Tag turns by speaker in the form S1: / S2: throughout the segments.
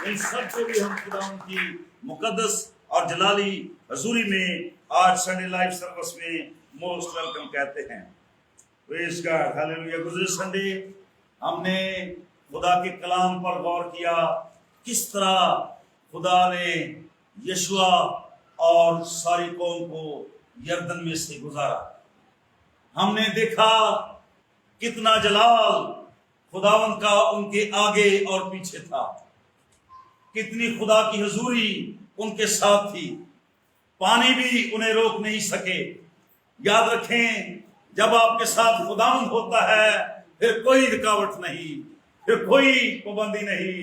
S1: इन सब को भी हम खुदावंद की मुकद्दस और जलाली हजूरी में आज संडे लाइव सर्विस में मोस्ट वेलकम कहते हैं। Praise God, hallelujah. गुज़रे संडे हमने खुदा के कलाम पर गौर किया, किस तरह खुदा ने यशुआ और सारी कौम को यरदन में से गुजारा। हमने देखा कितना जलाल खुदावंद का उनके आगे और पीछे था, कितनी खुदा की हजूरी उनके साथ थी, पानी भी उन्हें रोक नहीं सके। याद रखें, जब आपके साथ खुदावंद होता है फिर कोई रुकावट नहीं, फिर कोई पाबंदी नहीं,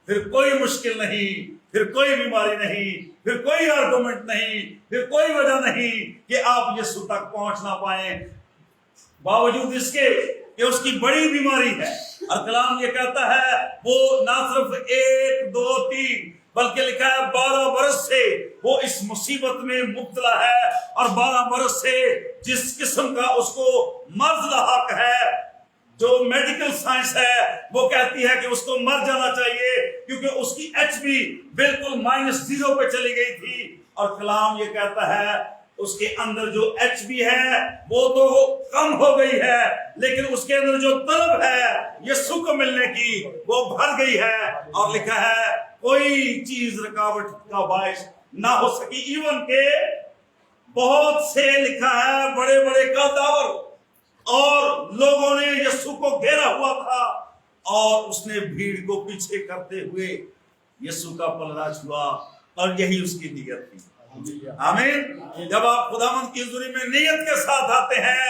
S1: फिर कोई मुश्किल नहीं, फिर कोई बीमारी नहीं, फिर कोई आर्गुमेंट नहीं, फिर कोई वजह नहीं कि आप यीशु तक पहुंच ना पाए, बावजूद इसके कि उसकी बड़ी बीमारी है। और कलाम ये कहता है वो ना सिर्फ 1, 2, 3 बल्कि लिखा है 12 बरस से वो इस मुसीबत में मुब्तला है, और 12 बरस से जिस किस्म का उसको मर्ज लाहक है, जो मेडिकल साइंस है वो कहती है कि उसको मर जाना चाहिए, क्योंकि उसकी एचबी बिल्कुल -0 पे चली गई थी। और कलाम ये कहता है उसके अंदर जो एचबी है वो तो कम हो गई है, लेकिन उसके अंदर जो तलब है यीशु को मिलने की वो भर गई है। और लिखा है कोई चीज रुकावट का बायस ना हो सकी। इवन के बहुत से लिखा है बड़े बड़े कदावर और लोगों ने यीशु को घेरा हुआ था, और उसने भीड़ को पीछे करते हुए यीशु का पलड़ा छुआ, और यही उसकी नियत थी। आमीन। जब आप खुदावंद की हुजूरी में नियत के साथ आते हैं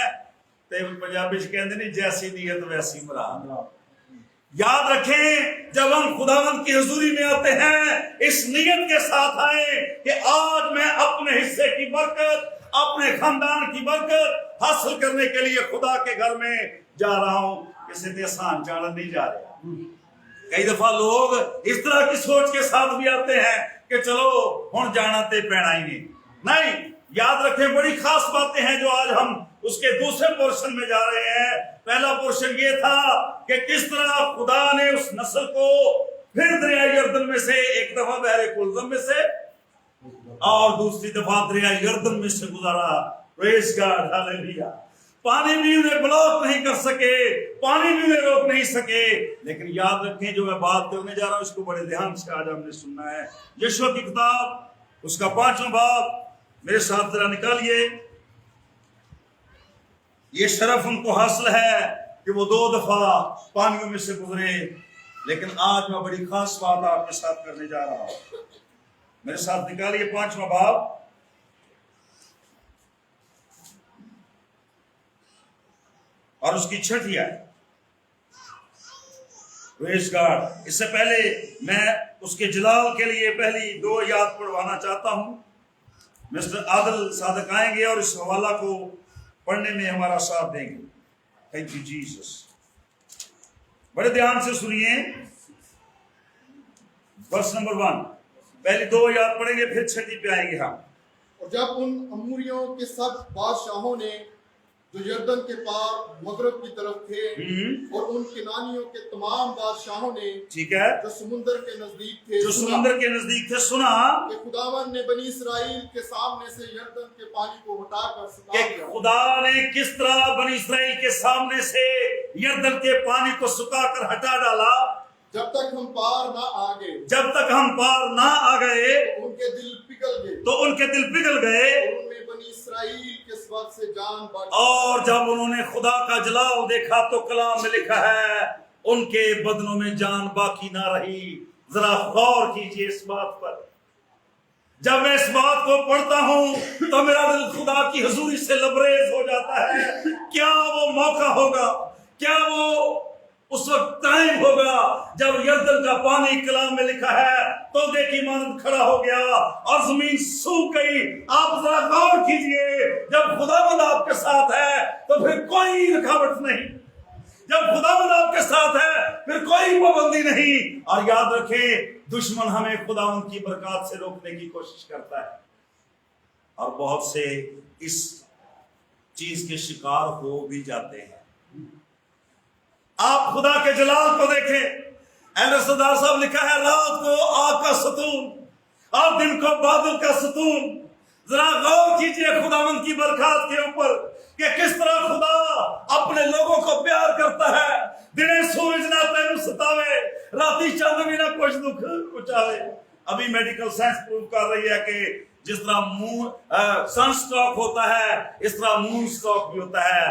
S1: तो पंजाबी कहते नहीं जैसी नियत वैसी मुराद। याद रखें, जब हम खुदावंद की हुजूरी में आते हैं इस नियत के साथ आए कि आज मैं अपने हिस्से की बरकत, अपने खानदान की बरकत हासिल करने के लिए खुदा के घर में जा रहा हूं, किसी ने आसान जाना नहीं जा रहा। कई दफा लोग इस तरह की सोच के साथ भी आते हैं कि चलो हुण जाना ते पैना ही नहीं। याद रखें, बड़ी खास बातें हैं जो आज हम उसके दूसरे पोर्शन में जा रहे हैं। पहला पोर्शन ये था कि किस तरह खुदा ने उस नस्ल को फिर दरिया यरदन में से एक दफा बहरे कुलजम में से और दूसरी दफा दरिया यरदन में से गुजारा। Praise God, hallelujah. पानी भी उन्हें ब्लॉक नहीं कर सके, पानी भी उन्हें रोक नहीं सके। लेकिन याद रखें, जो मैं बात करने जा रहा हूं इसको बड़े ध्यान से आज हमने सुनना है। यशूआ की किताब उसका 5वां बाब मेरे साथ जरा निकालिए। ये शरफ उनको हासिल है कि वो 2 दफा पानियों में से गुजरे, लेकिन आज मैं बड़ी खास बात आपके साथ करने जा रहा हूं। मेरे साथ निकालिए 5वां बाब और उसकी 6ठी आयत। Praise God. इससे पहले मैं उसके जलाल के लिए पहली 2 आयत पढ़वाना चाहता हूं। मिस्टर आदिल सादक आएंगे और इस हवाला को पढ़ने में हमारा साथ देंगे। Thank you Jesus. बड़े ध्यान से सुनिए। वर्स नंबर 1, पहली 2 आयत पढ़ेंगे, फिर 6ठी पे आएंगे हम।
S2: और जब उन अमूरियों के सब बादशाहों ने जो यरदन के पार मगरब की तरफ थे और उन किनानियों के तमाम बादशाहों ने,
S1: ठीक है,
S2: जो समुंदर के नजदीक थे,
S1: सुना
S2: कि खुदावन ने बनी इसराइल के सामने से यरदन के पानी को हटाकर सुखा दिया।
S1: खुदा ने किस तरह बनी इसराइल के सामने से यरदन के पानी को सुखाकर हटा डाला।
S2: जब तक हम पार ना आ गए,
S1: जब तक हम पार ना आ गए
S2: उनके दिल पिघल गए,
S1: तो उनके दिल पिघल गए,
S2: उनमें बनी इसराइल के स्वाद से जान बाकी।
S1: और जब उन्होंने खुदा का जलाल देखा तो कलाम में लिखा है उनके बदनों में जान बाकी ना रही। जरा गौर कीजिए इस बात पर। जब मैं इस बात को पढ़ता हूं तो मेरा दिल खुदा की हुजूरी से लबरेज हो जाता है। क्या वो मौका होगा, क्या वो उस वक्त टाइम होगा जब यरदन का पानी कलाम में लिखा है तोगे की मानद खड़ा हो गया और जमीन सूख गई। आप जरा गौर कीजिए, जब खुदावंद आपके साथ है तो फिर कोई रुकावट नहीं, जब खुदावंद आपके साथ है फिर कोई पाबंदी नहीं। और याद रखें, दुश्मन हमें खुदावंद की बरकत से रोकने की कोशिश करता है, और बहुत से इस चीज के शिकार हो भी जाते हैं। खुदा के जलाल को देखें। एल्डर सरदार साहब लिखा है, रात को आग का सतून और दिन को बादल का सतून। जरा गौर कीजिए खुदावंद की बरकत के ऊपर कि किस तरह खुदा अपने लोगों को प्यार करता है। दिने सूरज ना तेन सतावे, राती चंद भी ना कुछ दुख पहुंचावे। अभी मेडिकल साइंस प्रूव कर रही है कि जिस तरह मून सन स्ट्रोक होता है, इस तरह मून स्ट्रोक भी होता है।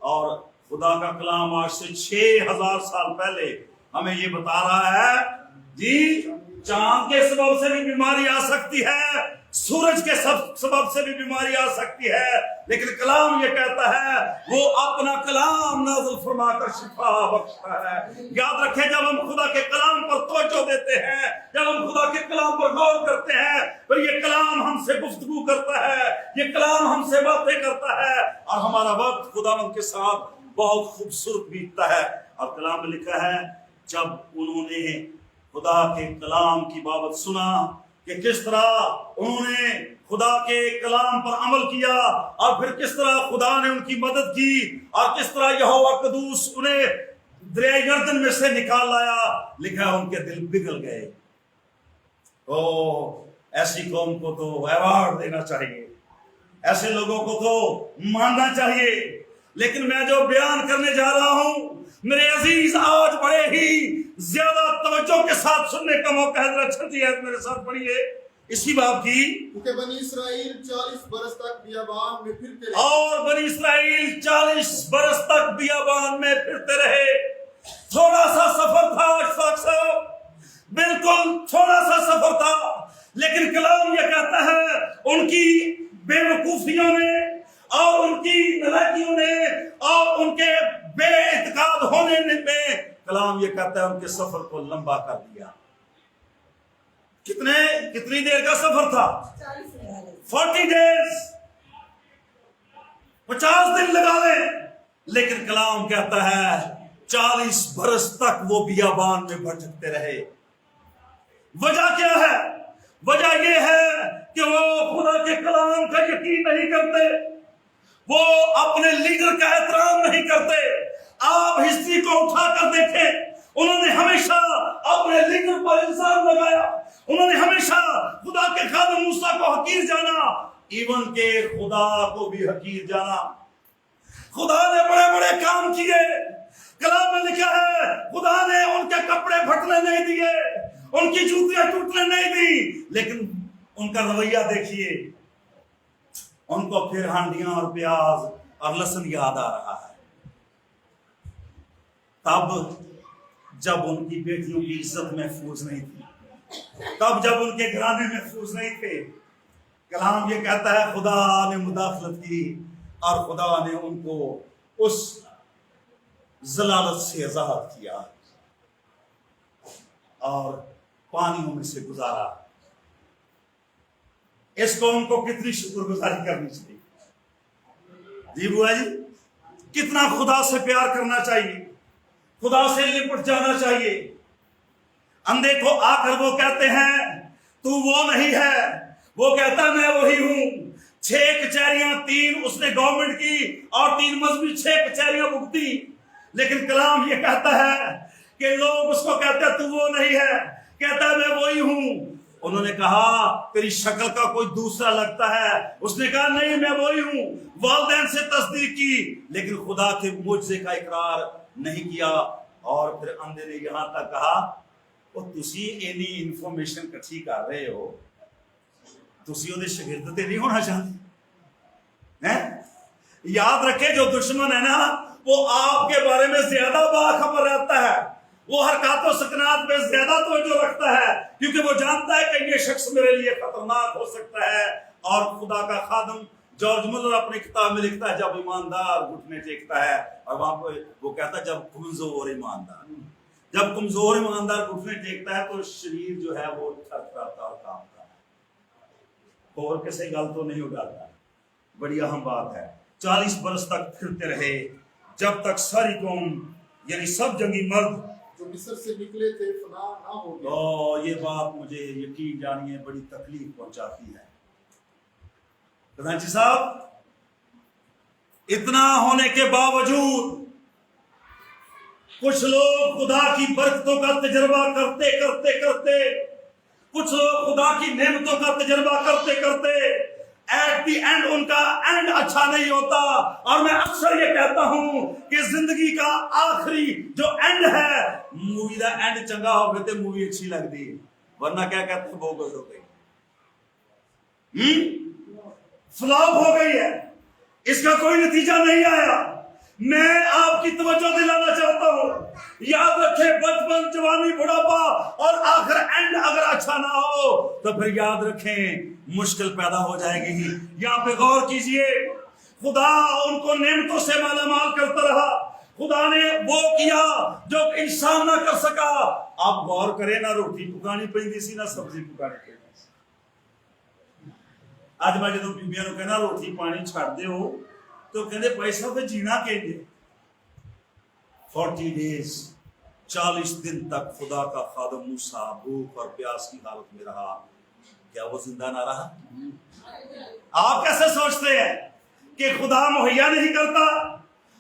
S1: और खुदा का कलाम आज से 6000 साल पहले हमें ये बता रहा है जी, चांद के सबब से भी बीमारी आ सकती है, सूरज के सबब से भी बीमारी आ सकती है, लेकिन कलाम ये कहता है वो अपना कलाम नाज़िल फरमाकर शिफा बख्शता है। याद रखें, जब हम खुदा के कलाम पर तवज्जो देते हैं, जब हम खुदा के कलाम पर गौर करते हैं, तो ये कलाम हमसे गुफ्तगू करता है, ये कलाम हमसे बातें करता है और हमारा वक्त खुदावंद के साथ बहुत खूबसूरत बीतता है। और कलाम में लिखा है, जब उन्होंने खुदा के कलाम की बाबत सुना कि किस तरह उन्होंने खुदा के कलाम पर अमल किया और फिर किस तरह खुदा ने उनकी मदद की और किस तरह यहोवा कदूस उन्हें दरिया यरदन में से निकाल लाया, लिखा है उनके दिल पिघल गए। ओ, ऐसी कौम को तो अवार्ड देना चाहिए, ऐसे लोगों को तो मानना चाहिए। लेकिन मैं जो बयान करने जा रहा हूं मेरे अजीज, आज बड़े ही ज्यादा तवज्जो के साथ सुनने का मौका है। जरा छठी आयत मेरे साथ पढ़िए इसी बाब की।
S2: क्योंकि बनी इसराइल 40 बरस तक बियाबान में फिरते रहे,
S1: और बनी इसराइल 40 बरस तक बियाबान में फिरते रहे। थोड़ा सा सफर था अशफाक साहब, बिल्कुल थोड़ा सा सफर था, लेकिन कलाम ये कहता है उनकी बेवकूफियों ने और उनकी नालायकियों ने और उनके बेइत्काद होने में कलाम ये कहता है उनके सफर को लंबा कर दिया। कितनी देर का सफर था? 40 डेज, 50 दिन लगा ले। लेकिन कलाम कहता है 40 बरस तक वो बियाबान में भटकते रहे। वजह क्या है? वजह यह है कि वो खुदा के कलाम का यकीन नहीं करते, वो अपने लीडर का एहतराम नहीं करते। आप हिस्ट्री को उठाकर देखें, उन्होंने हमेशा अपने लीडर पर इल्जाम लगाया, उन्होंने हमेशा खुदा के खादिम मूसा को हकीर जाना, इवन के खुदा को भी हकीर जाना। खुदा ने बड़े बड़े काम किए, कलाम में लिखा है खुदा ने उनके कपड़े फटने नहीं दिए, उनकी जूतियां टूटने नहीं दी, लेकिन उनका रवैया देखिए, उनको फिर हांडियां और प्याज और लहसुन याद आ रहा है। तब जब उनकी बेटियों की इज्जत महफूज नहीं थी, तब जब उनके घराने महफूज नहीं थे, कलाम ये कहता है खुदा ने मुदाखलत की और खुदा ने उनको उस जलालत से आजाद किया और पानियों में से गुजारा। इस कौम को कितनी शुक्रगुजारी करनी चाहिए जी बुआ जी, कितना खुदा से प्यार करना चाहिए, खुदा से लिपट जाना चाहिए। अंधे को आकर वो कहते हैं तू वो नहीं है, वो कहता मैं वही हूं। 6 कचहरियां 3 उसने गवर्नमेंट की और 3 मजहबी 6 कचहरियां भुगती, लेकिन कलाम ये कहता है कि लोग उसको कहते हैं तू वो नहीं है, कहता है मैं वही हूं। उन्होंने कहा तेरी शक्ल का कोई दूसरा लगता है, उसने कहा नहीं मैं वही हूं। वालिदैन से तस्दीक की, लेकिन खुदा के मुझसे का इकरार नहीं किया। और फिर अंधे ने यहां तक कहा ਉਹ ਤੁਸੀਂ इन्नी इन्फॉर्मेशन इकट्ठी कर रहे हो, ਤੁਸੀਂ ਉਹਦੇ ਸ਼ਾगिर्द ਤੇ नहीं होना चाहते हैं? याद रखे जो दुश्मन है ना वो आपके बारे में ज्यादा बाखबर रहता है, वो हरकत और सकनात पे ज्यादा तवज्जो रखता है, क्योंकि वो जानता है कि ये शख्स मेरे लिए खतरनाक हो सकता है। और खुदा का खादम जॉर्ज मुलर अपनी किताब में लिखता है जब ईमानदार घुटने टेकता है, और वहां पर वो कहता है जब कमजोर ईमानदार घुटने टेकता है तो शरीर जो है वो थरथराता और कांपता है, और किसी गल तो नहीं उड़ाता। बड़ी अहम बात है। 40 बरस तक फिरते रहे, जब तक सारी कौम यानी सब जंगी मर्द
S2: जो मिस्र से निकले थे फना ना हो गए।
S1: तो ये बात मुझे यकीन जानिए बड़ी तकलीफ पहुंचाती है। प्रधान जी साहब, इतना होने के बावजूद कुछ लोग खुदा की बरकतों का तजर्बा करते करते करते, कुछ लोग खुदा की नेमतों का तजर्बा करते करते एट दी एंड उनका एंड अच्छा नहीं होता। और मैं अक्सर ये कहता हूं कि जिंदगी का आखिरी जो एंड है, मूवी का एंड चंगा हो गए तो मूवी अच्छी लगती है, वरना क्या कहते हैं बोगस हो गई, फ्लॉप हो गई है, इसका कोई नतीजा नहीं आया। मैं आपकी तवज्जो दिलाना चाहता हूं, याद रखें बचपन, जवानी, बुढ़ापा और आखिर एंड अगर अच्छा ना हो तो फिर याद रखें मुश्किल पैदा हो जाएगी। यहाँ पे गौर कीजिए, खुदा उनको नेमतों से मालामाल करता रहा, खुदा ने वो किया जो इंसान ना कर सका। आप गौर करें, ना रोटी पकानी पैंदी सी, ना सब्जी पकानी पैंदी सी। आज मैं जो बीबियां नूं कहना रोटी पानी छड़ दिओ तो कहते भाई साहब जीना कहते 40 डेज 40 दिन तक खुदा का खादम मूसा भूख और प्यास की हालत में रहा, क्या वो जिंदा ना रहा? आप कैसे सोचते हैं कि खुदा मुहैया नहीं करता?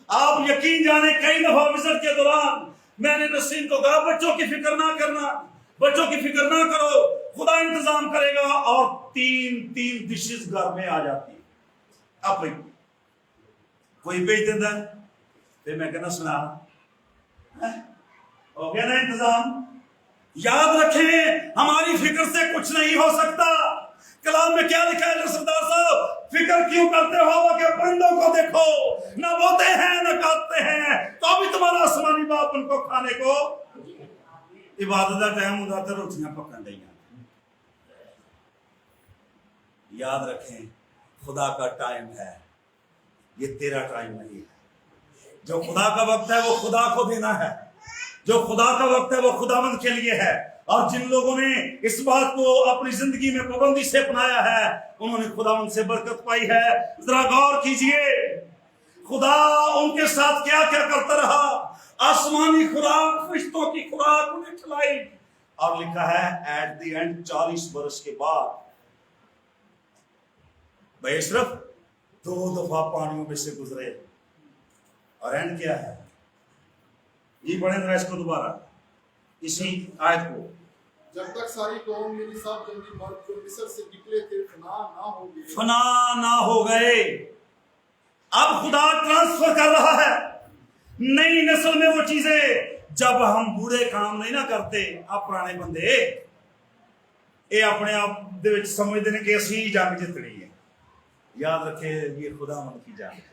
S1: आप यकीन जाने कई दफा विजिट के दौरान मैंने नसीम को कहा बच्चों की फिक्र ना करना, बच्चों की फिक्र ना करो, खुदा इंतजाम करेगा। और 3 डिशेस घर में आ जाती है, अब कोई भेज देता है, फिर मैं कहना सुना हो गया ना इंतजाम। याद रखें हमारी फिक्र से कुछ नहीं हो सकता। कलाम में क्या लिखा है सरदार साहब, फिक्र क्यों करते हो कि परिंदों को देखो, ना बोते हैं ना काटते हैं, तो भी तुम्हारा आसमानी बाप उनको खाने को। इबादत का टाइम होता तो रोटियां पकड़ रही। याद रखें खुदा का टाइम है, ये तेरा टाइम नहीं है। जो खुदा का वक्त है वो खुदा को देना है, जो खुदा का वक्त है वो खुदावंद के लिए है। और जिन लोगों ने इस बात को अपनी जिंदगी में पाबंदी से अपनाया है उन्होंने खुदावंद से बरकत पाई है। जरा गौर कीजिए खुदा उनके साथ क्या क्या करता रहा। आसमानी खुराक, फरिश्तों की खुराक उन्हें खिलाई। और लिखा है एट द एंड 40 वर्ष के बाद भाई सिर्फ 2 दफा पानियों में से गुजरे। और एंड क्या है, ये पढ़ेंगे इसको दोबारा, इसी आयत को।
S2: जब तक सारी कौम मेरी सब जंगी मर्द जो मिस्र से निकले थे फना
S1: ना हो गए। अब खुदा ट्रांसफर कर रहा है नई नस्ल में वो चीजें। जब हम बुरे काम नहीं ना करते, आप पुराने बंदे ये अपने आप दे विच समझते हैं कि असी जंग जितनी है। याद रखे ये खुदावंद की जंग है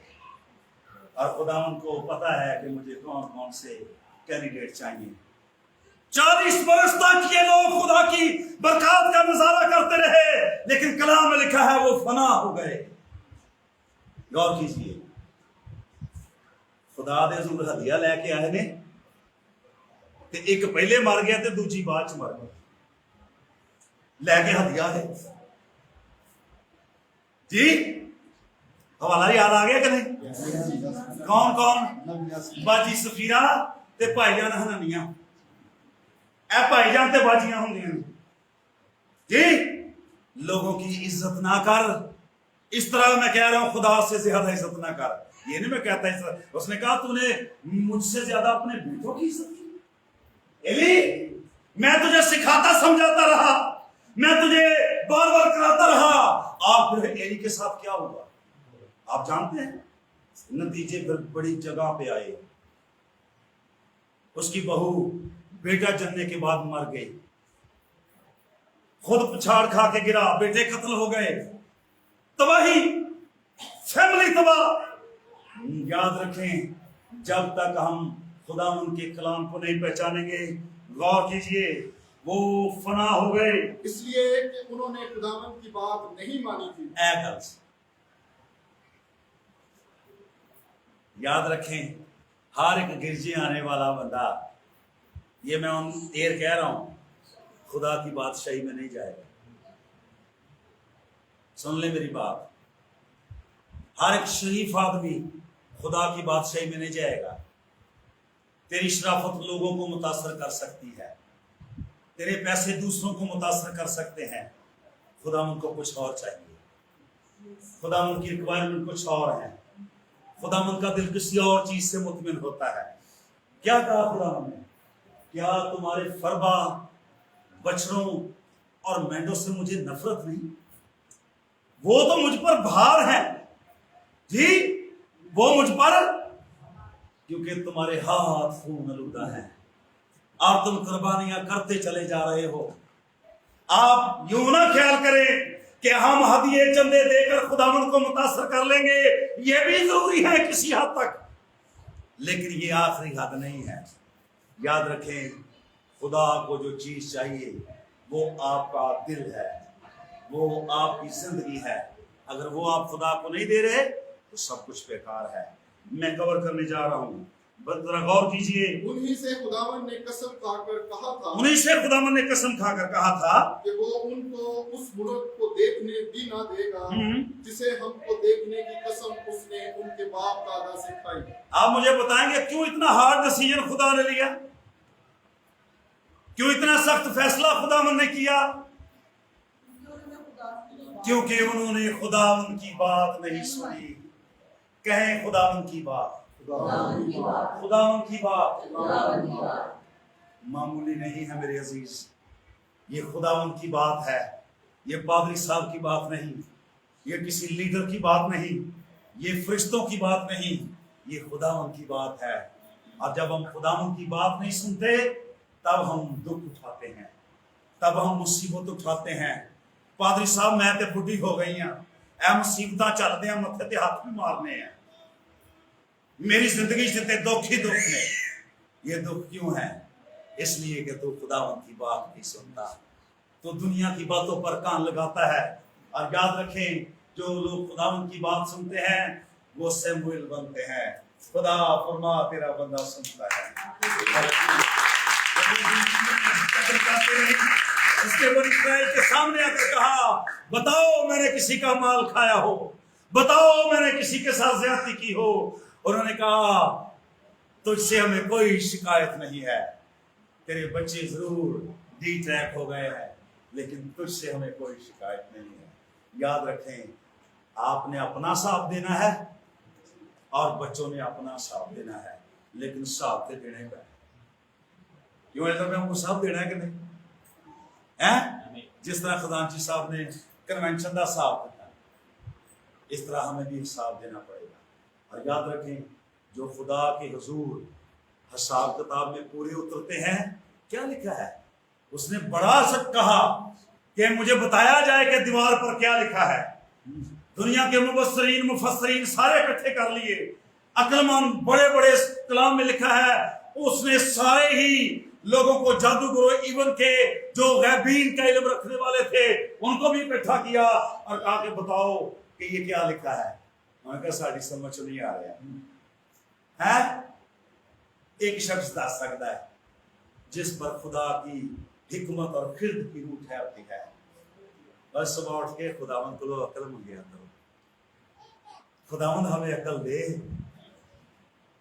S1: और खुदावंद को पता है कि मुझे कौन कौन से कैंडिडेट चाहिए। 40 वर्ष तक ये लोग खुदा की बरकत का नजारा करते रहे, लेकिन कलाम में लिखा है वो फना हो गए। गौर कीजिए, खुदा दे हजूर हदिया लेके आए ने ते एक पहले मर गया ते दूजी बाद च मर गया, लेके हदिया है जी। हवाला याद आ गया कि नहीं? कौन कौन? बाजी सफीरा ते भाईजान हननिया, ए भाईजान ते बाजियां होंदियां जी। लोगों की इज्जत ना कर, इस तरह मैं कह रहा हूं खुदा से ज्यादा इज्जत ना कर। ये नहीं मैं कहता इज्जत, उसने कहा तूने मुझसे ज्यादा अपने बेटों की इज्जत की। एली मैं तुझे सिखाता समझाता रहा, मैं तुझे बार बार कराता रहा, और फिर एली के साथ क्या हुआ आप जानते हैं? नतीजे फिर बड़ी जगह पे आए। उसकी बहू बेटा जन्ने के बाद मर गई, खुद पछाड़ खा के गिरा, बेटे कत्ल हो गए, तबाही, फैमिली तबाह। याद रखें जब तक हम खुदा उनके कलाम को नहीं पहचानेंगे, गौर कीजिए वो फना हो गए
S2: इसलिए कि उन्होंने खुदावंद की बात नहीं मानी थी।
S1: याद रखें हर एक गिरजे आने वाला बंदा, ये मैं उन देर कह रहा हूं, खुदा की बादशाही में नहीं जाएगा। सुन ले मेरी बात, हर एक शरीफ आदमी खुदा की बादशाही में नहीं जाएगा। तेरी शराफत लोगों को मुतासर कर सकती है, तेरे पैसे दूसरों को मुतासर कर सकते हैं। खुदा उनको कुछ और चाहिए, खुदा उनकी रिक्वायरमेंट कुछ और है, खुदा उनका दिल किसी और चीज से मुतमिन होता है। क्या कहा खुदा ने? क्या तुम्हारे फरबा, बछड़ों और मेंढों से मुझे नफरत नहीं? वो तो मुझ पर भार है जी, वो मुझ पर, क्योंकि तुम्हारे हाथ खून आलूदा है और तुम कुर्बानियां करते चले जा रहे हो। आप यूं ना ख्याल करें कि हम हदिये चंदे देकर खुदावंद को मुतासर कर लेंगे, ये भी जरूरी है किसी हद तक, लेकिन ये आखिरी हद नहीं है। याद रखें, खुदा को जो चीज चाहिए वो आपका दिल है, वो आपकी जिंदगी है। अगर वो आप खुदा को नहीं दे रहे तो सब कुछ बेकार है। मैं कवर करने जा रहा हूं, बस जरा गौर कीजिए।
S2: उन्हीं से खुदावन ने कसम खाकर कहा था,
S1: उन्हीं से खुदावन ने कसम खाकर कहा था
S2: कि वो उनको उस मुल्क को देखने भी ना देगा जिसे हमको देखने की कसम उसने उनके बाप दादा से खाई।
S1: आप मुझे बताएंगे क्यों इतना हार्ड डिसीजन खुदा ने लिया? क्यों इतना सख्त फैसला खुदावन ने किया? क्योंकि उन्होंने खुदावन की बात नहीं सुनी। कहें खुदावन की बात, खुदावन की बात मामूली नहीं है मेरे अजीज। ये खुदावन की बात है, ये पादरी साहब की बात नहीं, ये किसी लीडर की बात नहीं, ये फरिश्तों की बात नहीं, ये खुदावन की बात है। और जब हम खुदावन की बात नहीं सुनते तब हम दुख उठाते हैं, तब हम मुसीबत उठाते हैं। पादरी साहब मैं तो बुढ़ी हो गई हाँ, ऐ मुसीबत चलते हैं, मत्थे ते हाथ भी मारने हैं, मेरी जिंदगी से दुख ही दुख ने। ये दुख क्यों है? इसलिए कि तू खुदावन की बात नहीं सुनता, तो दुनिया की बातों पर कान लगाता है। और याद रखें, जो लोग खुदावन की बात सुनते हैं वो सैमुएल बनते हैं। खुदा फरमा तेरा बंदा सुनता है। उसके बनी इस्राएल के सामने आकर कहा, बताओ मैंने किसी का माल खाया हो, बताओ मैंने किसी के साथ ज्यादती की हो। उन्होंने कहा तुझसे हमें कोई शिकायत नहीं है, तेरे बच्चे जरूर डी ट्रैक हो गए हैं, लेकिन तुझसे हमें कोई शिकायत नहीं है। याद रखें, आपने अपना साथ देना है और बच्चों ने अपना साथ देना है, लेकिन साथ देने का क्यों है, हमको साथ देना है कि नहीं है? जिस तरह खजानची साहब ने कन्वेंशन का साथ दिया, इस तरह हमें भी साथ देना पड़ेगा। और याद रखें, जो खुदा के हुजूर हिसाब किताब में पूरे उतरते हैं, क्या लिखा है? उसने बड़ा सच कहा कि मुझे बताया जाए कि दीवार पर क्या लिखा है। दुनिया के मुबस्सरीन मुफस्सरीन सारे इकट्ठे कर लिए, अक्लमंद बड़े बड़े कलाम में लिखा है। उसने सारे ही लोगों को, जादूगरों इवन के जो गैबीन का इल्म रखने वाले थे, उनको भी इकट्ठा किया और कहा कि बताओ कि ये क्या लिखा है। उन्होंने कहा साड़ी समझ नहीं आ रहा है। एक शख्स दस सकता है जिस पर खुदा की हिकमत और खिर्द की रूह ठहरती है। बस सुबह उठ के खुदावंद को अकल मुहैया करो, खुदावंद हमें अकल दे।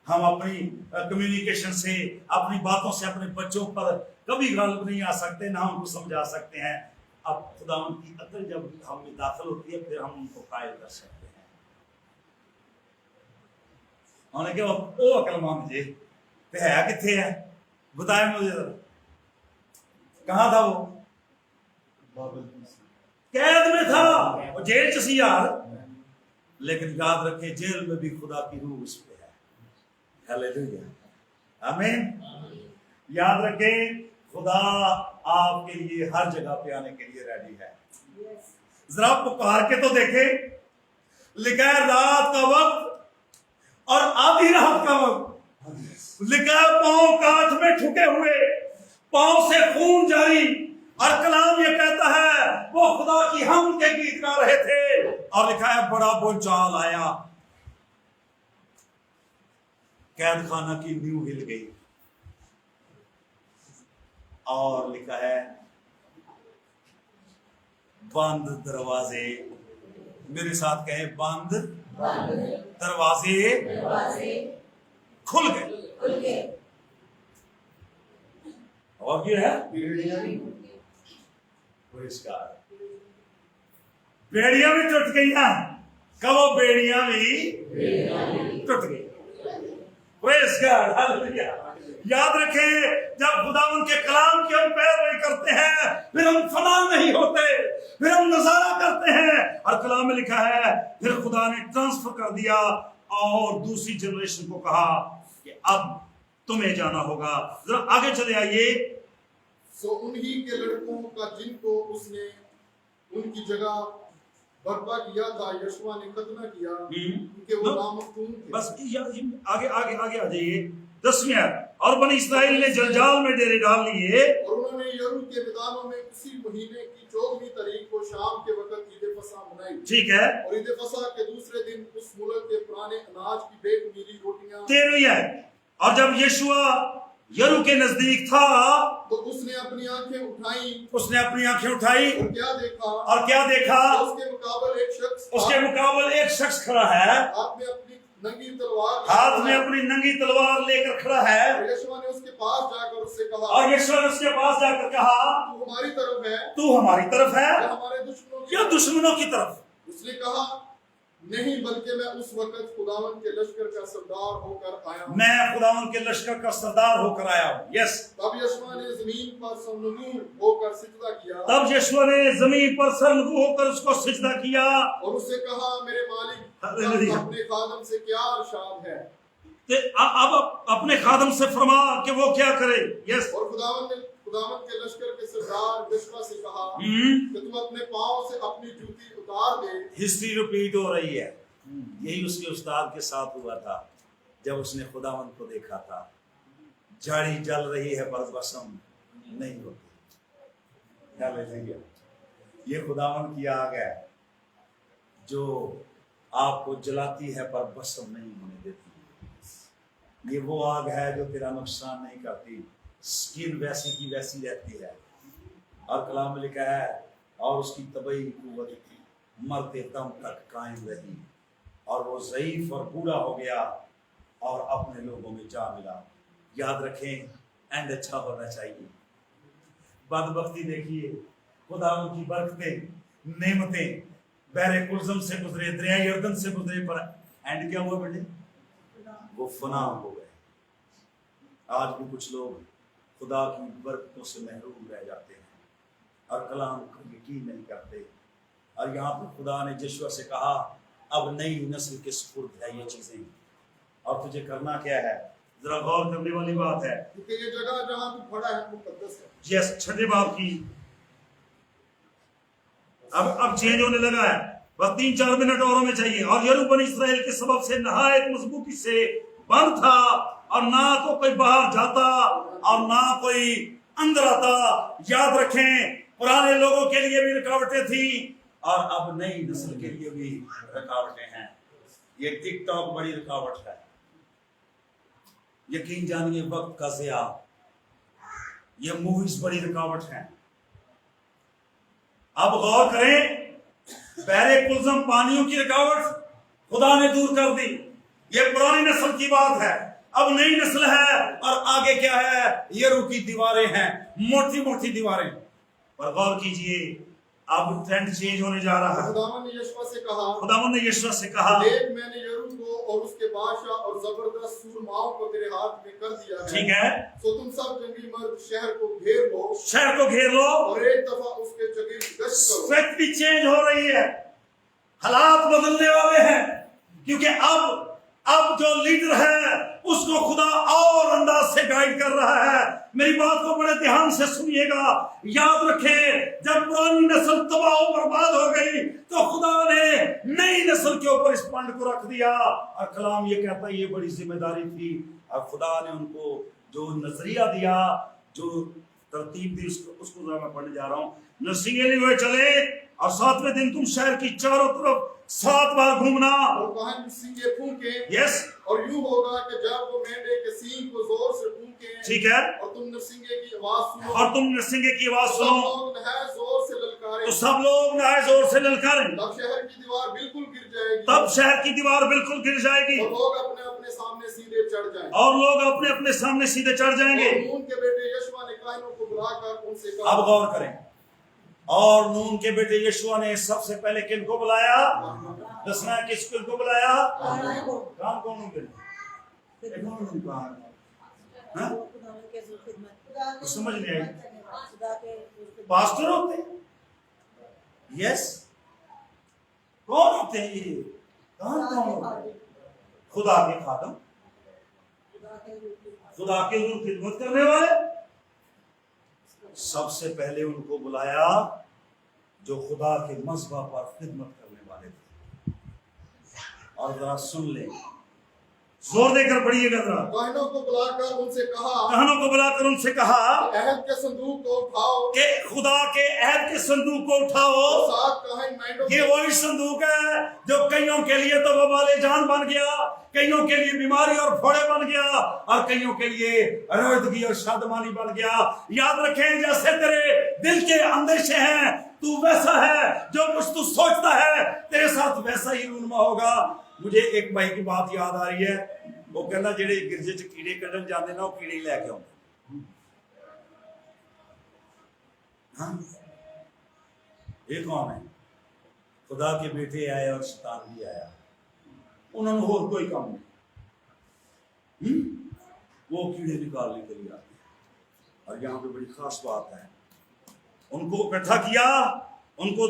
S1: हम अपनी कम्युनिकेशन से, अपनी बातों से अपने बच्चों पर कभी गालिब नहीं आ सकते, ना उनको समझा सकते हैं। अब खुदावंद की अकल जब हम में दाखिल होती है, फिर हम उनको कायल कर सकते हैं। उन्होंने कहा ओ अकलमंद जी ते है किथे है, बताया मुझे कहाँ था वो? कैद में था, वो जेल च सी यार, लेकिन याद रखें जेल में भी खुदा की रूह उस पे है। हालेलुया, आमीन। याद रखें, खुदा आपके लिए हर जगह पे आने के लिए रेडी है। जरा पुकार के तो देखें, लिखा है रात का वक्त और आधी रात का वक्त, लिखा है पांव काठ में ठुके हुए, पांव से खून जारी, और कलाम ये कहता है वो खुदा की हम के गीत गा रहे थे, और लिखा है बड़ा बोलचाल आया, कैद खाना की नींव हिल गई, और लिखा है बंद दरवाजे, मेरे साथ कहें बंद दरवाजे खुल गए। और क्या है? बेड़ियां भी टूट गई हैं। कहो बेड़ियां भी टूट गई। Praise God, hallelujah. याद रखें, जब खुदावन के कलाम की हम पैरवी करते हैं, फिर हम फना नहीं होते, फिर हम नजारा करते हैं। और कलाम में लिखा है, फिर खुदा ने ट्रांसफर कर दिया और दूसरी जनरेशन को कहा कि अब तुम्हें जाना होगा। जरा आगे चले आइए।
S2: सो उन्हीं के लड़कों का जिनको उसने उनकी जगह बर्पा किया था, यशुआ ने खतना किया, क्योंकि वो नामकून थे।
S1: बस आगे आगे आगे आ जाइए। 10वीं आयत, और बनी इस्राएल ने जलजाल में डेरे डाल लिए,
S2: और उन्होंने यरू के मैदानों में उसी महीने की 14वीं तारीख को शाम के वक्त ईद फसह मनाई।
S1: ठीक है।
S2: और ईद फसह के दूसरे दिन उस मुल्क के पुराने अनाज की बेखमीरी रोटियां।
S1: 13वीं आयत, और जब यीशुआ यरू के नजदीक था
S2: तो उसने अपनी आंखें उठाई,
S1: उसने अपनी आंखें उठाई
S2: और क्या देखा,
S1: और क्या देखा,
S2: उसके मुकाबले एक शख्स,
S1: उसके मुकाबले एक शख्स खड़ा है,
S2: हाथ में अपनी नंगी तलवार,
S1: हाथ में अपनी नंगी तलवार लेकर खड़ा है।
S2: और यीशु ने उसके पास जाकर उससे कहा,
S1: और यीशु ने उसके पास जाकर कहा,
S2: तू हमारी तरफ है,
S1: तू हमारी तरफ है
S2: या हमारे दुश्मनों की
S1: या
S2: तरफ?
S1: दुश्मनों की तरफ?
S2: उसने कहा, नहीं, बल्कि मैं उस वक्त खुदावन के लश्कर का सरदार होकर आया हूं।
S1: मैं खुदावन के लश्कर का सरदार होकर आया हूं। यस।
S2: तब यशुआ ने जमीन पर सरनगू होकर सिजदा किया,
S1: तब यीशु ने जमीन पर सरनगू होकर उसको सिजदा किया
S2: और उससे कहा, मेरे मालिक,
S1: हालेलुया।
S2: अपने खादम से क्या इरशाद है?
S1: अब अपने खादम से फरमा कि वो क्या करे। यस।
S2: और खुदावन के लश्कर के सरदार यशुआ से कहा कि तुम अपने पांव से अपनी जूती उतार दे।
S1: हिस्ट्री रिपीट हो रही है। यही उसके उस्ताद के साथ हुआ था जब उसने खुदावन को देखा था। झाड़ी जल रही है पर भस्म नहीं होती। हालेलुया। ये खुदावन की आग है जो आपको जलाती है पर भस्म नहीं होने देती। ये वो आग है जो तेरा नुकसान नहीं करती, स्किन वैसी की वैसी रहती है। और कलाम में लिखा है, और उसकी तबई कुव्वत मरते दम तक कायम रही, और वो ज़ईफ और बूढ़ा हो गया और अपने लोगों में जा मिला। याद रखें, एंड अच्छा होना चाहिए। बदबख्ती देखिए, खुदा उनकी बरकतें, नेमतें बहरे कुलज़म से गुजरे, दरिया यर्दन से गुजरे, पर एंड क्या हुआ बेटे? वो फना हो गए। आज भी कुछ लोग खुदा की बरकतों से महरूम रह जाते हैं और कलाम को यकीन नहीं करते। और यहाँ पर खुदा ने यीशु से कहा, अब नई नस्ल के सुपुर्द है ये चीजें, और तुझे करना क्या है? जरा गौर करने वाली बात है,
S2: क्योंकि ये जगह जहां तू खड़ा है मुकद्दस है।
S1: यस। 6 बाब की अब चेंज होने लगा है, बस 3-4 मिनट और हमें चाहिए। और यरूबन इस्राएल के सबब से नहायत मजबूती से बंद था, और ना तो कोई बाहर जाता और ना कोई अंदर आता। याद रखें, पुराने लोगों के लिए भी रुकावटें थी और अब नई नस्ल के लिए भी रुकावटें हैं। ये टिकटॉक बड़ी रुकावट है, यकीन जानिए वक्त का ज़िया। ये मूवीज बड़ी रुकावट है। अब गौर करें, बहरे कुलज़म पानियों की रुकावट खुदा ने दूर कर दी। ये पुरानी नस्ल की बात है, अब नई नस्ल है। और आगे क्या है? यरू की दीवारें हैं, मोटी मोटी दीवारें। पर गौर कीजिए, अब ट्रेंड चेंज होने जा रहा है।
S2: खुदावन ने यशुआ से कहा,
S1: खुदावन ने यीशु से कहा,
S2: देख, मैंने यरू को और उसके बादशाह और जबरदस्त सूरमाओं को तेरे हाथ में कर दिया है।
S1: ठीक है।
S2: तो तुम सब जंगली मर्द शहर को घेर लो,
S1: शहर को घेर लो,
S2: और एक दफा उसके चगिर्द गश्त करो।
S1: स्ट्रेटजी चेंज हो रही है, हालात बदलने वाले हैं, क्योंकि अब जो लीडर है उसको खुदा और अंदाज से गाइड कर रहा है। मेरी बात को बड़े ध्यान से सुनिएगा। याद रखें, जब पुरानी नस्ल तबाह बर्बाद हो गई तो खुदा ने नई नस्ल के ऊपर इस पंड को रख दिया। और कलाम ये कहता है ये बड़ी जिम्मेदारी थी, और खुदा ने उनको जो नजरिया दिया, जो तरतीब दी, उसको मैं पढ़ने जा रहा हूँ। नरसिंगे लिए हुए चले, और 7वें दिन तुम शहर की चारों तरफ 7 बार घूमना।
S2: और वहां नरसिंगे फूंके।
S1: यस।
S2: और यूं होगा कि जब वो मेंढे के सींग को जोर से फूंके,
S1: ठीक है,
S2: और तुम नरसिंगे की आवाज सुनो,
S1: और तुम नरसिंगे की आवाज
S2: तो
S1: सुनो,
S2: सब लोग नहाए जोर से ललकारे,
S1: तो सब लोग नहाए जोर से ललकारें।
S2: तब शहर की दीवार बिल्कुल गिर जाएगी,
S1: तब शहर की दीवार बिल्कुल गिर जाएगी,
S2: और लोग अपने अपने सामने सीधे चढ़ जाएंगे,
S1: और लोग अपने अपने सामने सीधे चढ़ जाएंगे।
S2: और नून के बेटे यशुआ ने काहिनों को बुलाकर उनसे कहा।
S1: अब गौर करें, और नून के बेटे यीशुआ ने सबसे पहले किन को बुलाया? दसना है किस को बुलाया? काम कौन? कुछ समझ नहीं आई। पास्टर होते हैं, यस। कौन होते हैं ये? कौन होते हैं? खुदा के खादम, खुदा के लिए खिदमत करने वाले। सबसे पहले उनको बुलाया जो खुदा के मज़बा पर खिदमत करने वाले थे। और जरा सुन ले, जोर देकर पढ़िएगा जरा।
S2: काहनों को बुलाकर उनसे कहा,
S1: काहनों को बुलाकर उनसे कहा
S2: अहद के संदूक को उठाओ,
S1: कि खुदा के अहद के संदूक को उठाओ।
S2: 7 काहन मेंढों
S1: ये वही संदूक है जो कईयों के लिए तो वबाले जान बन गया, कईयों के लिए बीमारी और फोड़े बन गया, और कईयों के लिए रोदगी और शादमानी बन गया। याद रखें, जैसे तेरे दिल के अंदेशे हैं, तू वैसा है, जो कुछ तू सोचता है तेरे साथ वैसा ही रूनमा होगा। मुझे एक भाई की बात याद आ रही है। वो कहना जेडे गिरजे च कीड़े कढ़न जाते ना, वो कीड़े ही लैके आउंदे। हाँ, ये कौन है? खुदा के बेटे आए और शैतान भी आया, उन्होंने और कोई काम नहीं। वो कीड़े निकालने के लिए आते हैं। और यहाँ पे बड़ी खास बात है, उनको इकट्ठा किया, उनको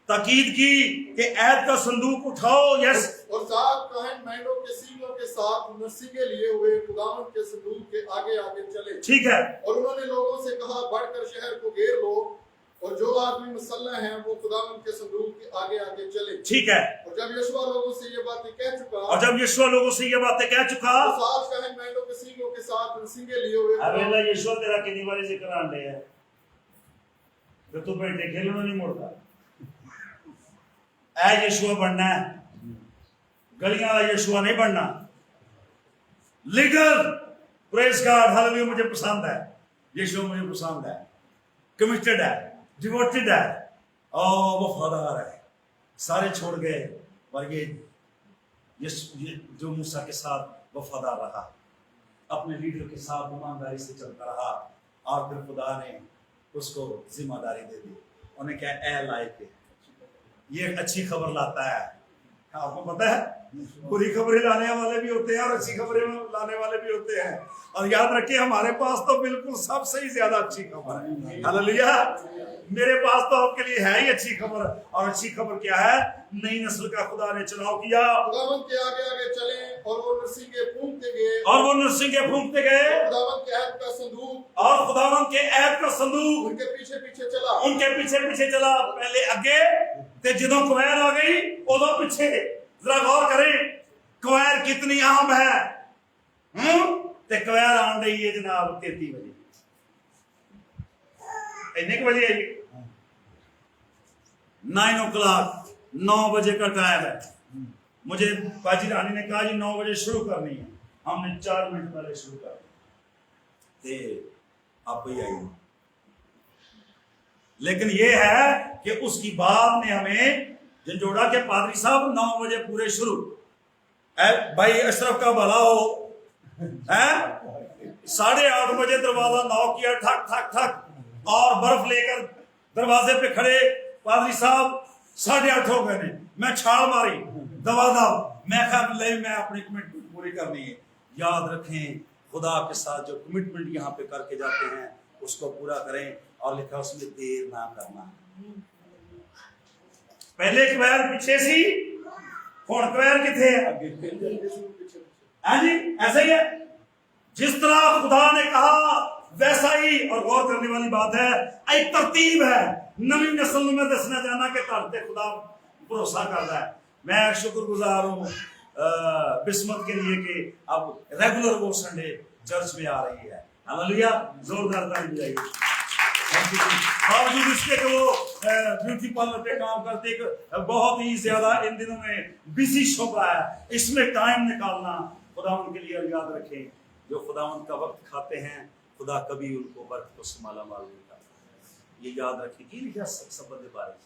S1: ताकीद की कि ऐद का संदूक उठाओ। यस।
S2: और 7 काहन मेंढों के सींगों के साथ नरसिंगे लिए हुए खुदावंद के संदूक के आगे आगे चले।
S1: ठीक है।
S2: और उन्होंने लोगों से कहा, बढ़कर शहर को घेर लो, और जो आदमी मुसल्लह हैं वो खुदावंद के संदूक के आगे आगे चले।
S1: ठीक है।
S2: और जब यीशुआ लोगों से ये बातें कह चुका,
S1: और जब यीशुआ लोगों से ये बातें कह चुका,
S2: तो 7 काहन मेंढों के सींगों के साथ नरसिंगे लिए हुए।
S1: अब अल्लाह यीशुआ तेरा कितनी बारी जिक्र आन रहे है तो तू बेटे खेलना नहीं मुड़ता। ऐ यीशुआ बनना है, गलियां वाला यीशुआ नहीं बनना। लीडर, प्रेज गॉड, हालेलुया, मुझे पसंद है यीशुआ, मुझे पसंद है, कमिटेड है, डिवोटेड है और वफादार है। सारे छोड़ गए, पर ये जो मूसा के साथ वफादार रहा, अपने लीडर के साथ ईमानदारी से चलता रहा, और फिर खुदा ने उसको जिम्मेदारी दे दी। उन्हें क्या, ए लायक, ये अच्छी खबर लाता है। आपको पता है, बुरी खबरें लाने वाले भी होते हैं और अच्छी खबरें लाने वाले भी होते हैं। और याद रखिए, हमारे पास तो बिल्कुल सबसे ही ज्यादा अच्छी खबर है। हालेलुया। मेरे पास तो आपके लिए है ही अच्छी खबर। और अच्छी खबर क्या है? नई नस्ल का खुदा ने चुनाव किया।
S2: खुदावंद के आगे आगे चले, और वो नरसिंगे फूंकते गए,
S1: और वो नरसिंगे फूंकते गए,
S2: खुदावंद के ऐद का संदूक,
S1: और खुदावंद के ऐद का संदूक
S2: उनके पीछे पीछे चला।
S1: उनके पीछे पीछे चला। पहले अगे ते जदों कवैर आ गई उदों पीछे। जरा गौर करें, कवैर कितनी आम है। ते कवैर आन रही है जनाब 33 बजे, इतने बजे आई 9 o'clock, 9 बजे का टाइम है। मुझे बाजी रानी ने कहा जी 9 बजे शुरू करनी है, हमने 4 मिनट पहले शुरू कर दी, आप ही आई। लेकिन यह है कि उसकी बात ने हमें झंझोड़ा के पादरी साहब 9 बजे पूरे शुरू। भाई अशरफ का भला हो, है 8:30 बजे दरवाजा नॉक किया, ठक ठक ठक, और बर्फ लेकर दरवाजे पे खड़े पादरी साहब 8:30 हो गए ने। मैं छाल मारी, दवा दो, मैं अपनी कमिटमेंट पूरी करनी है। याद रखें, खुदा के साथ जो कमिटमेंट यहाँ पे करके जाते हैं उसको पूरा करें, और लिखा उसमें देर ना करना। पहले कवैर पीछे सी, कौन कवैर किथे है? हाँ जी, ऐसा ही है। जिस तरह खुदा ने कहा वैसा ही। और गौर करने वाली बात है, एक तरतीब है। नवी नस्ल में दसना जाना के तरते खुदा भरोसा करता है। मैं शुक्रगुजार हूँ बिस्मत के लिए कि अब रेगुलर वो संडे चर्च में आ रही है। हालेलुया, जोरदार ताली बजाइए। बावजूद इसके कि वो ब्यूटी पार्लर पे काम करते, एक बहुत ही ज्यादा इन दिनों में बिजी शोबा है, इसमें टाइम निकालना खुदावंद के लिए। याद रखें, जो खुदावंद का वक्त खाते हैं, खुदा कभी उनको वक्त को संभाला माल नहीं करता। ये याद रखें कि लिखा शब्द के बारे में,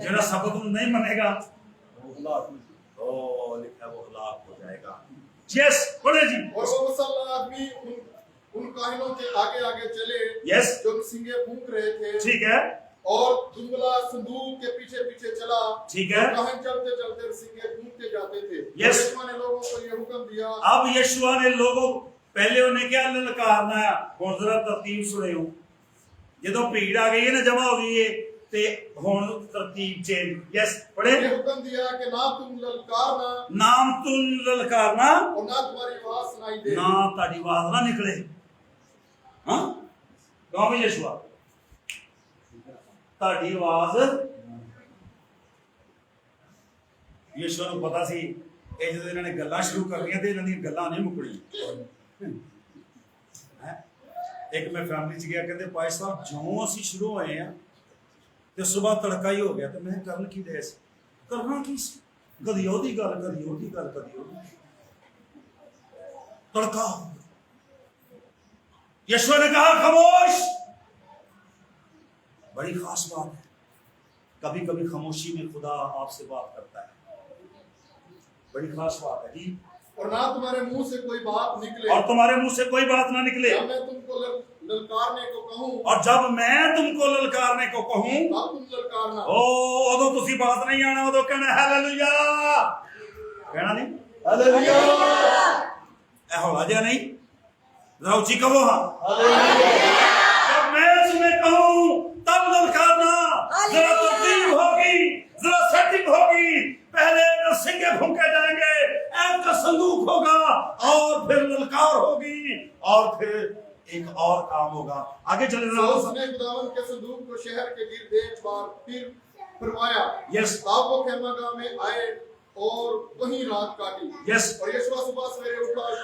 S1: जरा शब्द नहीं मनेगा वो लिखा वो हलाक हो जाएगा। यस, पढ़े जी।
S2: और वो मुसल्ला आदमी उन काहिनों के आगे आगे चले,
S1: यस,
S2: जो सिंगे फूंक रहे थे।
S1: ठीक है।
S2: और दुंगला संदूक के पीछे पीछे चला,
S1: ठीक है।
S2: काहिन चलते चलते सिंगे फूंकते जाते थे।
S1: यस।
S2: यीशुआ ने लोगों को ये हुक्म दिया,
S1: अब यीशुआ ने लोगों पहले उन्हें क्या ललकारना है, हुण जरा तरतीब सुनियो। जदों भीड़ आ गई है ना, जमा हो गई है, ते हुण तरतीब चेंज। यस पढ़े।
S2: ये हुक्म दिया कि ना तुम ललकारना
S1: नाम तुम ललकारना
S2: और ना तुम्हारी आवाज सुनाई दे।
S1: ना ताड़ी आवाज ना निकले। हाँ क्यों भी यीशुआ ताड़ी आवाज यीशु ਨੂੰ पता सी ਇਹ ਜਦੋਂ ਇਹਨਾਂ ਨੇ ਗੱਲਾਂ ਸ਼ੁਰੂ ਕਰਨੀਆਂ ਤੇ ਇਹਨਾਂ ਦੀਆਂ ਗੱਲਾਂ ਨਹੀਂ ਮੁੱਕਣੀਆਂ। ਇੱਕ ਮੈਂ ਫੈਮਿਲੀ ਚ ਗਿਆ, ਕਹਿੰਦੇ ਭਾਈ ਸਾਹਿਬ ਜਿਉਂ ਅਸੀਂ ਸ਼ੁਰੂ ਹੋਏ ਆ ਤੇ ਸਵੇਰ ਤੜਕਾ ਹੀ ਹੋ ਗਿਆ, ਤੇ ਮੈਂ ਕਰਨ ਕੀ ਦੇ ਸੀ, ਕਰਨਾ ਕੀ ਸੀ, ਕਦੀ ਉਹਦੀ ਗੱਲ ਕਦੀ ਉਹਦੀ ਗੱਲ ਕਦੀ ਉਹਦੀ तड़का। यीशु ने कहा खामोश। बड़ी खास बात है, कभी कभी खामोशी में खुदा आपसे बात करता है, बड़ी खास बात है जी।
S2: और ना तुम्हारे मुंह से कोई बात निकले,
S1: और तुम्हारे मुंह से कोई बात ना निकले,
S2: जब मैं तुमको ललकारने को कहूं,
S1: और जब मैं तुमको ललकारने को कहूं
S2: तब तुम ललकारना।
S1: ओ उदो तुसी बात नहीं आना, उदो कहना हालेलुया, कहना नहीं हालेलुया। ए हौला जिहा नहीं, जरा ऊंची कहो हाँ। जब मैं तुम्हें कहूं तब ललकारना। जरा तरतीब होगी, जरा सेटिंग होगी, पहले नरसिंगे फूंके जाएंगे, ऐब का संदूक होगा, और फिर ललकार होगी, और फिर एक और काम होगा। आगे चले
S2: तो
S1: रहा
S2: उसने खुदावन के संदूक को शहर के गिर्द एक बार फिर फरमाया।
S1: यस
S2: तब वो खेमागाह में आए और वहीं रात काटी।
S1: यस।
S2: और यीशु सुबह सवेरे उठा और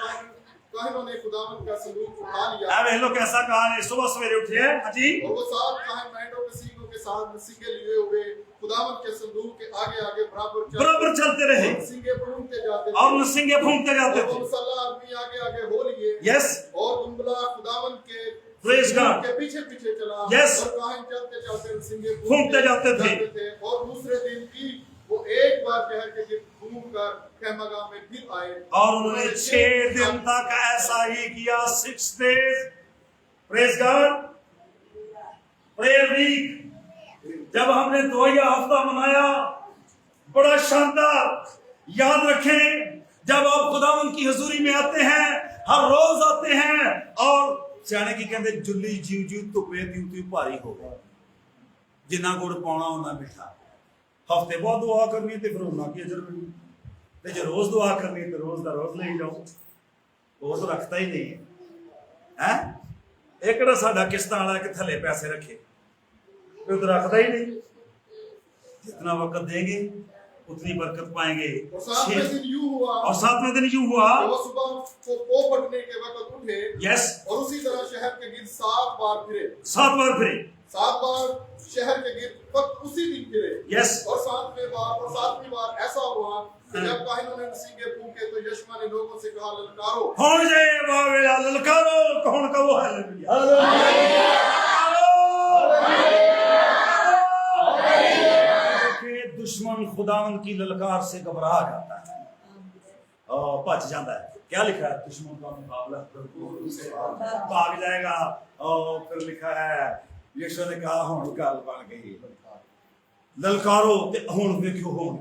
S2: काहनों ने खुदावन का संदूक उठा लिया।
S1: अब ये लोग कैसा कहा है, सुबह सवेरे उठे हैं जी,
S2: और वो 7 काहन बैंडों के सींगों के साथ सींगे लिए हुए खुदावन के संदूक के आगे आगे
S1: बराबर चलते रहे,
S2: सींगे फूंकते जाते थे।
S1: और नरसिंगे फूंकते जाते
S2: और
S1: थे।
S2: वो मुसल्ला आदमी आगे आगे हो लिए।
S1: यस
S2: और दुम्बला खुदावन के
S1: प्रेज गॉड
S2: के पीछे पीछे चला।
S1: Yes.
S2: और काहन चलते चलते नरसिंगे
S1: फूंकते जाते थे।
S2: और दूसरे दिन भी वो एक बार शहर के गिर्द घूमकर खेमागाह में फिर आए।
S1: और उन्होंने 6 दिन तक ऐसा ही किया, 6 days। Praise God. Prayer week जब हमने दुआया हफ्ता मनाया, बड़ा शानदार। याद रखें, जब आप खुदावन की हजूरी में आते हैं, हर रोज आते हैं, और सियाने की कहते जुल्ली जीव जीव धुपे त्यों त्यों भारी हो गए, जिन्ना गुड़ पाना उन्ना मिठा। हफ्ते बाद दुआ करनी तो फिर उन्ना की अजर मिलनी, तो जो रोज दुआ करनी तो रोज का रोज ले जाओ, रोज रखता ही नहीं है। एक साडा किस्तां वाला कि थले पैसे रखे, तो रखता ही नहीं। जितना वक्त देंगे उतनी बरकत पाएंगे।
S2: और 7वें दिन यूं हुआ,
S1: और 7वें दिन यूं हुआ,
S2: वो सुबह को पड़ने के वक्त उठे।
S1: यस।
S2: और उसी तरह शहर के गिर्द 7 बार फिरे।
S1: 7 बार फिरे।
S2: 7 बार शहर के गिर्द वक्त उसी दिन फिरे।
S1: यस।
S2: और 7वीं बार ऐसा हुआ कि जब काहिनों ने सींगे फूंके तो यीशु ने लोगों से कहा ललकारो।
S1: कौन जे वावेला ललकारो, कौन का वो हालेलुया। दुश्मन खुदावन की ललकार से घबरा जाता है और बच जाता है। क्या लिखा है, दुश्मन का मुकाबला भाग जाएगा। और फिर लिखा है, यीशु ने कहा हुण गल बन गई, ललकारो ते हुण वेखो हुण।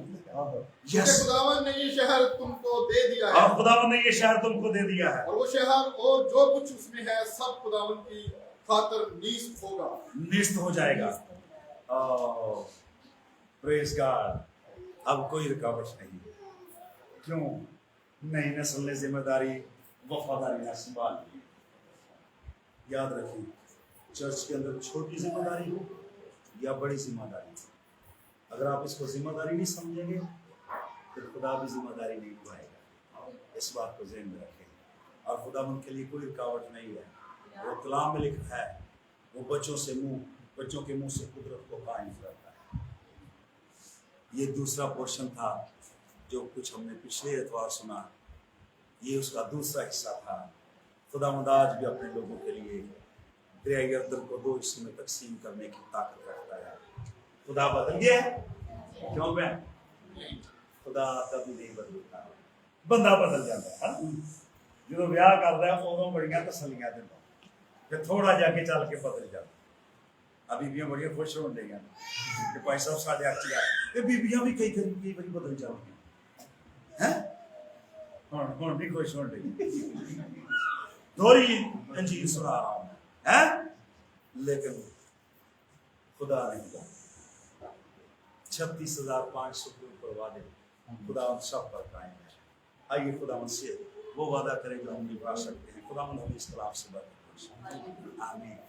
S1: यस,
S2: खुदावन ने ये शहर तुमको दे दिया है।
S1: और खुदावन ने ये शहर तुमको दे दिया है।
S2: और वो शहर और जो कुछ उसमें है सब खुदावन की खातिर निस्त होगा,
S1: निस्त हो जाएगा। Praise God. अब कोई रुकावट नहीं। क्यों? नई नस्ल ने जिम्मेदारी वफादारी ना संभाल ली। याद रखिए, चर्च के अंदर छोटी जिम्मेदारी हो या बड़ी जिम्मेदारी, अगर आप इसको जिम्मेदारी नहीं समझेंगे तो खुदा भी जिम्मेदारी नहीं निभाएगा। इस बात को ज़हन में रखें। और खुदा उनके लिए कोई रुकावट नहीं है। वो कलाम में लिखा है, वो बच्चों के मुंह से कुदरत को कायम करता है। ये दूसरा पोर्शन था जो कुछ हमने पिछले एतवार सुना, ये उसका दूसरा हिस्सा था। खुदा आज भी अपने लोगों के लिए दरियाई अरदन को 2 हिस्सों में तकसीम करने की ताकत रखता है। खुदा बदल गया है? क्यों बहन? खुदा कभी नहीं बदलता, बंदा बदल जाता है। जो ब्याह करता है उदों बड़ियां तसलियां देता, फिर थोड़ा जाके चल के बदल जाता। बीबियां बड़ी खुश हो रही कि भाई साहब साढ़े अच गया। बीबियां भी कई बार बदल जाती हैं, हुण नहीं खुश हो रही। दोहरी अंजीर सुना रहा हूं है, लेकिन खुदा नहीं। 36,500 के ऊपर वादे खुदा उन सब पर कायम है। आइए खुदा उनसे वो वादा करें जो हम निभा सकते हैं। खुदा हमें इस खिलाफ से बचा। आमीन।